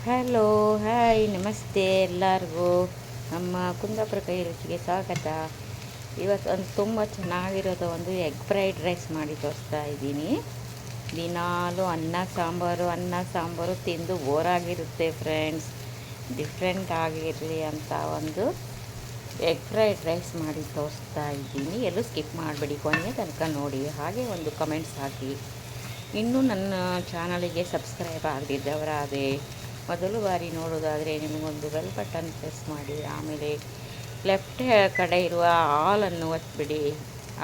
Hello, hi, ನಮಸ್ತೆ ಎಲ್ಲರಿಗೂ. ನಮ್ಮ ಕುಂದಾಪುರ ಕೈ ರುಚಿಗೆ ಸ್ವಾಗತ. ಇವತ್ತು ಒಂದು ತುಂಬ ಚೆನ್ನಾಗಿರೋದು ಒಂದು ಎಗ್ ಫ್ರೈಡ್ ರೈಸ್ ಮಾಡಿ ತೋರಿಸ್ತಾ ಇದ್ದೀನಿ. ದಿನಾಲು ಅನ್ನ ಸಾಂಬಾರು ತಿಂದು ಬೋರಾಗಿರುತ್ತೆ ಫ್ರೆಂಡ್ಸ್. ಡಿಫ್ರೆಂಟ್ ಆಗಿರಲಿ ಅಂತ ಒಂದು ಎಗ್ ಫ್ರೈಡ್ ರೈಸ್ ಮಾಡಿ ತೋರಿಸ್ತಾ ಇದ್ದೀನಿ. ಎಲ್ಲೂ ಸ್ಕಿಪ್ ಮಾಡಬೇಡಿ, ಕೊನೆಯ ತನಕ ನೋಡಿ. ಹಾಗೆ ಒಂದು ಕಮೆಂಟ್ಸ್ ಹಾಕಿ. ಇನ್ನೂ ನನ್ನ ಚಾನಲಿಗೆ ಸಬ್ಸ್ಕ್ರೈಬ್ ಆಗದಿದ್ದವರಾದರೆ ಮೊದಲು ಬಾರಿ ನೋಡೋದಾದರೆ ನಿಮಗೊಂದು ಬೆಲ್ ಬಟನ್ ಪ್ರೆಸ್ ಮಾಡಿ, ಆಮೇಲೆ ಲೆಫ್ಟ್ ಕಡೆ ಇರುವ ಆಲನ್ನು ಒತ್ತಿಬಿಡಿ.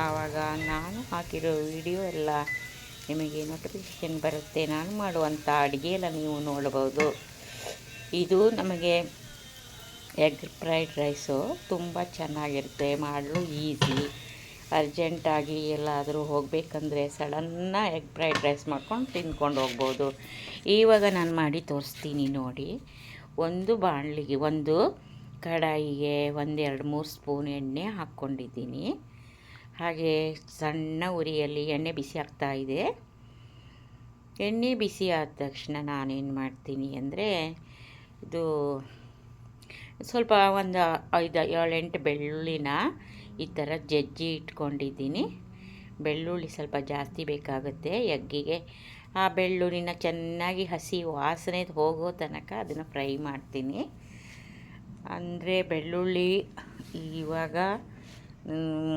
ಆವಾಗ ನಾನು ಹಾಕಿರೋ ವಿಡಿಯೋ ಎಲ್ಲ ನಿಮಗೆ ನೋಟಿಫಿಕೇಷನ್ ಬರುತ್ತೆ. ನಾನು ಮಾಡುವಂಥ ಅಡುಗೆಯೆಲ್ಲ ನೀವು ನೋಡ್ಬೋದು. ಇದು ನಮಗೆ ಎಗ್ ಫ್ರೈಡ್ ರೈಸು ತುಂಬ ಚೆನ್ನಾಗಿರುತ್ತೆ, ಮಾಡಲು ಈಸಿ. ಅರ್ಜೆಂಟಾಗಿ ಎಲ್ಲಾದರೂ ಹೋಗಬೇಕಂದ್ರೆ ಸಡನ್ನ ಎಗ್ ಫ್ರೈಡ್ ರೈಸ್ ಮಾಡ್ಕೊಂಡು ತಿಂದ್ಕೊಂಡು ಹೋಗ್ಬೋದು. ಇವಾಗ ನಾನು ಮಾಡಿ ತೋರಿಸ್ತೀನಿ ನೋಡಿ. ಒಂದು ಬಾಣಲಿಗೆ, ಒಂದು ಕಡಾಯಿಗೆ 1-2-3 ಸ್ಪೂನ್ ಎಣ್ಣೆ ಹಾಕ್ಕೊಂಡಿದ್ದೀನಿ. ಹಾಗೆ ಸಣ್ಣ ಉರಿಯಲ್ಲಿ ಎಣ್ಣೆ ಬಿಸಿ ಆಗ್ತಾಯಿದೆ. ಎಣ್ಣೆ ಬಿಸಿ ಆದ ತಕ್ಷಣ ನಾನೇನು ಮಾಡ್ತೀನಿ ಅಂದರೆ, ಇದು ಸ್ವಲ್ಪ ಒಂದು 5-7-8 ಬೆಳ್ಳುಳ್ಳಿನ ಈ ಥರ ಜಜ್ಜಿ ಇಟ್ಕೊಂಡಿದ್ದೀನಿ. ಬೆಳ್ಳುಳ್ಳಿ ಸ್ವಲ್ಪ ಜಾಸ್ತಿ ಬೇಕಾಗುತ್ತೆ ಎಗ್ಗಿಗೆ. ಆ ಬೆಳ್ಳುಳ್ಳಿನ ಚೆನ್ನಾಗಿ ಹಸಿ ವಾಸನೆ ಹೋಗೋ ತನಕ ಅದನ್ನು ಫ್ರೈ ಮಾಡ್ತೀನಿ. ಅಂದರೆ ಬೆಳ್ಳುಳ್ಳಿ ಇವಾಗ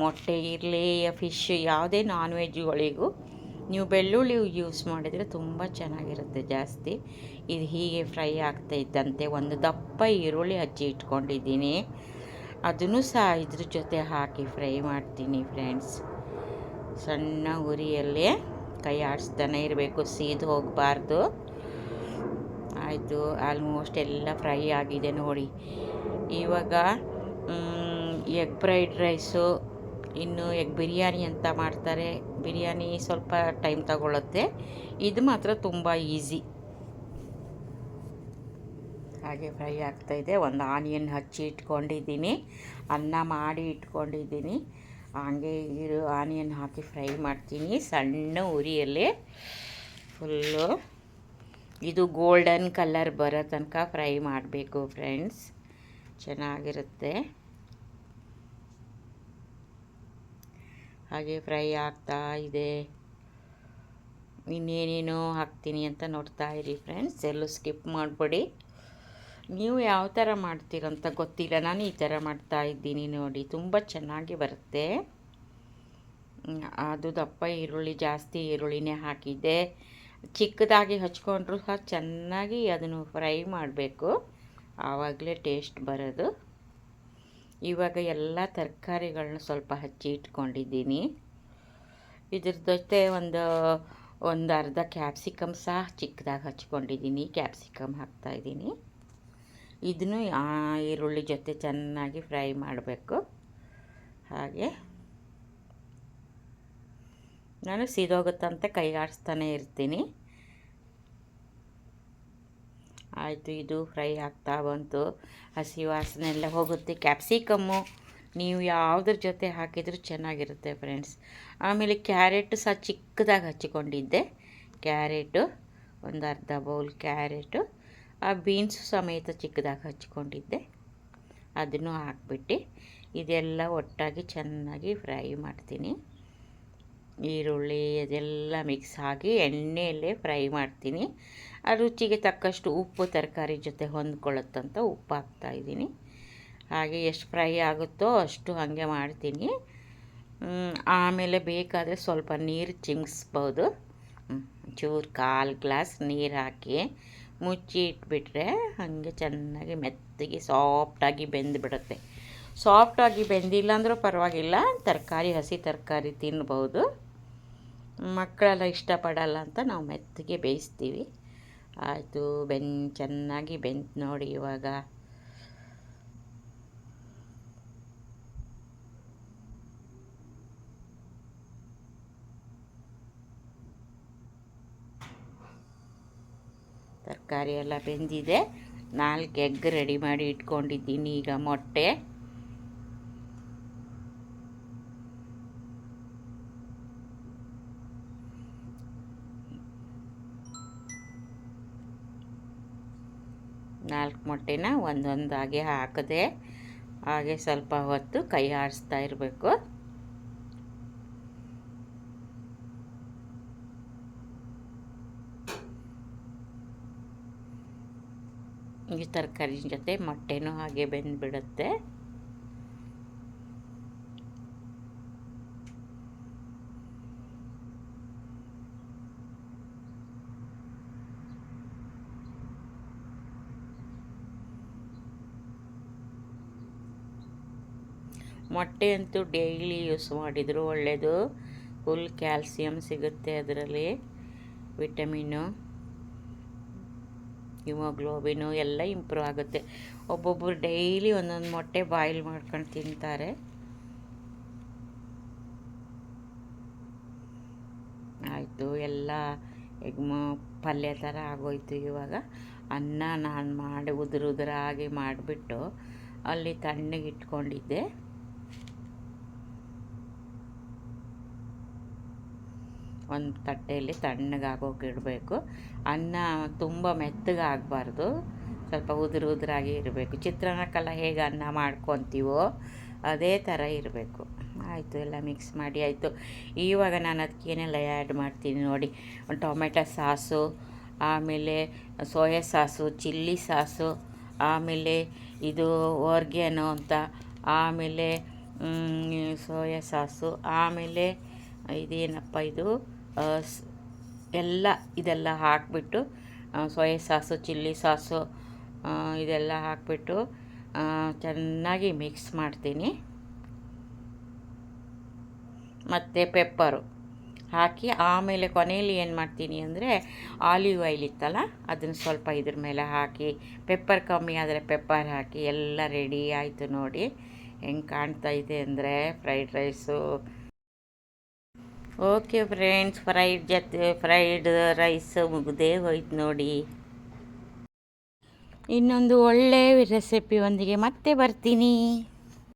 ಮೊಟ್ಟೆ ಇರಲಿ, ಫಿಶ್, ಯಾವುದೇ ನಾನ್ ವೆಜ್ಗಳಿಗೂ ನೀವು ಬೆಳ್ಳುಳ್ಳಿ ಯೂಸ್ ಮಾಡಿದರೆ ತುಂಬ ಚೆನ್ನಾಗಿರುತ್ತೆ ಜಾಸ್ತಿ. ಇದು ಹೀಗೆ ಫ್ರೈ ಆಗ್ತಾ ಇದ್ದಂತೆ ಒಂದು ದಪ್ಪ ಈರುಳ್ಳಿ ಹಚ್ಚಿ ಇಟ್ಕೊಂಡಿದ್ದೀನಿ. ಅದನ್ನು ಸಹ ಇದ್ರ ಜೊತೆ ಹಾಕಿ ಫ್ರೈ ಮಾಡ್ತೀನಿ ಫ್ರೆಂಡ್ಸ್. ಸಣ್ಣ ಉರಿಯಲ್ಲೇ ಕೈ ಆಡಿಸ್ತಾನೆ ಇರಬೇಕು, ಸೀದು ಹೋಗಬಾರ್ದು. ಆಯಿತು, ಆಲ್ಮೋಸ್ಟ್ ಎಲ್ಲ ಫ್ರೈ ಆಗಿದೆ ನೋಡಿ. ಇವಾಗ ಎಗ್ ಫ್ರೈಡ್ ರೈಸು, ಇನ್ನು ಎಗ್ ಬಿರಿಯಾನಿ ಅಂತ ಮಾಡ್ತಾರೆ. ಬಿರಿಯಾನಿ ಸ್ವಲ್ಪ ಟೈಮ್ ತಗೊಳ್ಳುತ್ತೆ, ಇದು ಮಾತ್ರ ತುಂಬ ಈಸಿ. ಹಾಗೆ ಫ್ರೈ ಆಗ್ತಾಯಿದೆ. ಒಂದು ಆನಿಯನ್ ಹಚ್ಚಿ ಇಟ್ಕೊಂಡಿದ್ದೀನಿ, ಅನ್ನ ಮಾಡಿ ಇಟ್ಕೊಂಡಿದ್ದೀನಿ. ಹಾಗೆ ಆನಿಯನ್ ಹಾಕಿ ಫ್ರೈ ಮಾಡ್ತೀನಿ ಸಣ್ಣ ಉರಿಯಲ್ಲೇ. ಫುಲ್ಲು ಇದು ಗೋಲ್ಡನ್ ಕಲರ್ ಬರೋ ತನಕ ಫ್ರೈ ಮಾಡಬೇಕು ಫ್ರೆಂಡ್ಸ್, ಚೆನ್ನಾಗಿರುತ್ತೆ. ಹಾಗೆ ಫ್ರೈ ಆಗ್ತಾ ಇದೆ. ಇನ್ನೇನೇನೋ ಹಾಕ್ತೀನಿ ಅಂತ ನೋಡ್ತಾ ಇರಿ ಫ್ರೆಂಡ್ಸ್, ಎಲ್ಲೂ ಸ್ಕಿಪ್ ಮಾಡಬೇಡಿ. ನೀವು ಯಾವ ಥರ ಮಾಡ್ತೀರಂತ ಗೊತ್ತಿಲ್ಲ, ನಾನು ಈ ಥರ ಮಾಡ್ತಾ ಇದ್ದೀನಿ ನೋಡಿ. ತುಂಬ ಚೆನ್ನಾಗಿ ಬರುತ್ತೆ. ಅದು ದಪ್ಪ ಈರುಳ್ಳಿ, ಜಾಸ್ತಿ ಈರುಳ್ಳಿನೇ ಹಾಕಿದ್ದೆ. ಚಿಕ್ಕದಾಗಿ ಹಚ್ಕೊಂಡ್ರೂ ಸಹ ಚೆನ್ನಾಗಿ ಅದನ್ನು ಫ್ರೈ ಮಾಡಬೇಕು, ಆವಾಗಲೇ ಟೇಸ್ಟ್ ಬರೋದು. ಇವಾಗ ಎಲ್ಲ ತರಕಾರಿಗಳನ್ನ ಸ್ವಲ್ಪ ಹಚ್ಚಿ ಇಟ್ಕೊಂಡಿದ್ದೀನಿ. ಇದ್ರ ಜೊತೆ ಒಂದು ಅರ್ಧ ಕ್ಯಾಪ್ಸಿಕಮ್ ಸಹ ಚಿಕ್ಕದಾಗಿ ಹಚ್ಕೊಂಡಿದ್ದೀನಿ. ಕ್ಯಾಪ್ಸಿಕಮ್ ಹಾಕ್ತಾಯಿದ್ದೀನಿ. ಇದನ್ನು ಈರುಳ್ಳಿ ಜೊತೆ ಚೆನ್ನಾಗಿ ಫ್ರೈ ಮಾಡಬೇಕು. ಹಾಗೆ ನಾನು ಸೀದೋಗುತ್ತಂತ ಕೈ ಆಡಿಸ್ತಾನೆ ಇರ್ತೀನಿ. ಆಯಿತು, ಇದು ಫ್ರೈ ಆಗ್ತಾ ಬಂತು. ಹಸಿ ವಾಸನೆ ಎಲ್ಲ ಹೋಗುತ್ತೆ. ಕ್ಯಾಪ್ಸಿಕಮ್ಮು ನೀವು ಯಾವುದ್ರ ಜೊತೆ ಹಾಕಿದರೂ ಚೆನ್ನಾಗಿರುತ್ತೆ ಫ್ರೆಂಡ್ಸ್. ಆಮೇಲೆ ಕ್ಯಾರೆಟು ಸಹ ಚಿಕ್ಕದಾಗಿ ಹಚ್ಚಿಕೊಂಡಿದ್ದೆ. ಕ್ಯಾರೆಟು ಒಂದು ಅರ್ಧ ಬೌಲ್ ಕ್ಯಾರೆಟು, ಆ ಬೀನ್ಸು ಸಮೇತ ಚಿಕ್ಕದಾಗಿ ಹಚ್ಕೊಂಡಿದ್ದೆ, ಅದನ್ನು ಹಾಕ್ಬಿಟ್ಟು ಇದೆಲ್ಲ ಒಟ್ಟಾಗಿ ಚೆನ್ನಾಗಿ ಫ್ರೈ ಮಾಡ್ತೀನಿ. ಈರುಳ್ಳಿ ಅದೆಲ್ಲ ಮಿಕ್ಸ್ ಆಗಿ ಎಣ್ಣೆಯಲ್ಲೇ ಫ್ರೈ ಮಾಡ್ತೀನಿ. ಆ ರುಚಿಗೆ ತಕ್ಕಷ್ಟು ಉಪ್ಪು ತರಕಾರಿ ಜೊತೆ ಹೊಂದ್ಕೊಳ್ಳುತ್ತಂತ ಉಪ್ಪು ಹಾಕ್ತಾಯಿದ್ದೀನಿ. ಹಾಗೆ ಎಷ್ಟು ಫ್ರೈ ಆಗುತ್ತೋ ಅಷ್ಟು ಹಾಗೆ ಮಾಡ್ತೀನಿ. ಆಮೇಲೆ ಬೇಕಾದರೆ ಸ್ವಲ್ಪ ನೀರು ಚಿಮ್ಮಿಸ್ಬೋದು. ಚೂರು 1/4 ಗ್ಲಾಸ್ ನೀರು ಹಾಕಿ ಮುಚ್ಚಿ ಇಟ್ಬಿಟ್ರೆ ಹಾಗೆ ಚೆನ್ನಾಗಿ ಮೆತ್ತಗೆ ಸಾಫ್ಟಾಗಿ ಬೆಂದುಬಿಡುತ್ತೆ. ಸಾಫ್ಟಾಗಿ ಬೆಂದಿಲ್ಲ ಅಂದರೂ ಪರವಾಗಿಲ್ಲ, ಹಸಿ ತರಕಾರಿ ತಿನ್ಬೋದು. ಮಕ್ಕಳೆಲ್ಲ ಇಷ್ಟಪಡಲ್ಲ ಅಂತ ನಾವು ಮೆತ್ತಗೆ ಬೇಯಿಸ್ತೀವಿ. ಆಯಿತು, ಚೆನ್ನಾಗಿ ಬೆಂತು ನೋಡಿ. ಇವಾಗ ತರಕಾರಿ ಎಲ್ಲ ಬೆಂದಿದೆ. 4 ಎಗ್ ರೆಡಿ ಮಾಡಿ ಇಟ್ಕೊಂಡಿದ್ದೀನಿ. ಈಗ ಮೊಟ್ಟೆ, 4 ಮೊಟ್ಟೆನ ಒಂದೊಂದಾಗಿ ಹಾಕಿದೆ. ಹಾಗೆ ಸ್ವಲ್ಪ ಹೊತ್ತು ಕೈ ಆಡಿಸ್ತಾ ಇರಬೇಕು. ಈ ತರಕಾರಿ ಜೊತೆ ಮೊಟ್ಟೆನೂ ಹಾಗೆ ಬೆಂದ್ಬಿಡುತ್ತೆ. ಮೊಟ್ಟೆ ಅಂತೂ ಡೈಲಿ ಯೂಸ್ ಮಾಡಿದರೂ ಒಳ್ಳೆಯದು. ಫುಲ್ ಕ್ಯಾಲ್ಸಿಯಂ ಸಿಗುತ್ತೆ ಅದರಲ್ಲಿ, ವಿಟಮಿನು, ಹಿಮೋಗ್ಲೋಬಿನು ಎಲ್ಲ ಇಂಪ್ರೂವ್ ಆಗುತ್ತೆ. ಒಬ್ಬೊಬ್ಬರು ಡೈಲಿ ಒಂದೊಂದು ಮೊಟ್ಟೆ ಬಾಯ್ಲ್ ಮಾಡ್ಕೊಂಡು ತಿಂತಾರೆ. ಆಯಿತು, ಎಲ್ಲ ಪಲ್ಯ ಥರ ಆಗೋಯ್ತು. ಇವಾಗ ಅನ್ನ ನಾನು ಮಾಡಿ ಉದುರಾಗಿ ಮಾಡಿಬಿಟ್ಟು ಅಲ್ಲಿ ತಣ್ಣಗೆ ಇಟ್ಕೊಂಡಿದ್ದೆ. ಒಂದು ತಟ್ಟೆಯಲ್ಲಿ ತಣ್ಣಗಾಗೋಕೆ ಇಡಬೇಕು. ಅನ್ನ ತುಂಬ ಮೆತ್ತಗೆ ಆಗಬಾರ್ದು, ಸ್ವಲ್ಪ ಉದುರಾಗಿ ಇರಬೇಕು. ಚಿತ್ರಾನ್ನಕ್ಕೆಲ್ಲ ಹೇಗೆ ಅನ್ನ ಮಾಡ್ಕೊತೀವೋ ಅದೇ ಥರ ಇರಬೇಕು. ಆಯಿತು, ಎಲ್ಲ ಮಿಕ್ಸ್ ಮಾಡಿ ಆಯಿತು. ಇವಾಗ ನಾನು ಅದಕ್ಕೇನೆಲ್ಲ ಆ್ಯಡ್ ಮಾಡ್ತೀನಿ ನೋಡಿ. ಒಂದು ಟೊಮೆಟೊ ಸಾಸು, ಆಮೇಲೆ ಸೋಯಾ ಸಾಸು, ಚಿಲ್ಲಿ ಸಾಸು, ಆಮೇಲೆ ಇದು ಓರ್ಗ್ಯಾನೋ ಅಂತ, ಆಮೇಲೆ ಸೋಯಾ ಸಾಸು, ಆಮೇಲೆ ಇದೇನಪ್ಪ ಇದು ಇದೆಲ್ಲ ಹಾಕಿಬಿಟ್ಟು ಸೋಯಾ ಸಾಸು, ಚಿಲ್ಲಿ ಸಾಸು ಇದೆಲ್ಲ ಹಾಕಿಬಿಟ್ಟು ಚೆನ್ನಾಗಿ ಮಿಕ್ಸ್ ಮಾಡ್ತೀನಿ. ಮತ್ತು ಪೆಪ್ಪರು ಹಾಕಿ ಆಮೇಲೆ ಕೊನೆಯಲ್ಲಿ ಏನು ಮಾಡ್ತೀನಿ ಅಂದರೆ ಆಲಿವ್ ಆಯಿಲ್ ಇತ್ತಲ್ಲ ಅದನ್ನು ಸ್ವಲ್ಪ ಇದ್ರ ಮೇಲೆ ಹಾಕಿ, ಪೆಪ್ಪರ್ ಕಮ್ಮಿ ಆದರೆ ಪೆಪ್ಪರ್ ಹಾಕಿ ಎಲ್ಲ ರೆಡಿ ಆಯಿತು. ನೋಡಿ ಹೆಂಗೆ ಕಾಣ್ತಾ ಇದೆ ಅಂದರೆ fried rice. Okay friends, fried rice ಮುಗ್ದೇ ಹೋಯ್ತು ನೋಡಿ. ಇನ್ನೊಂದು ಒಳ್ಳೆಯ ರೆಸಿಪಿಯೊಂದಿಗೆ ಮತ್ತೆ ಬರ್ತೀನಿ.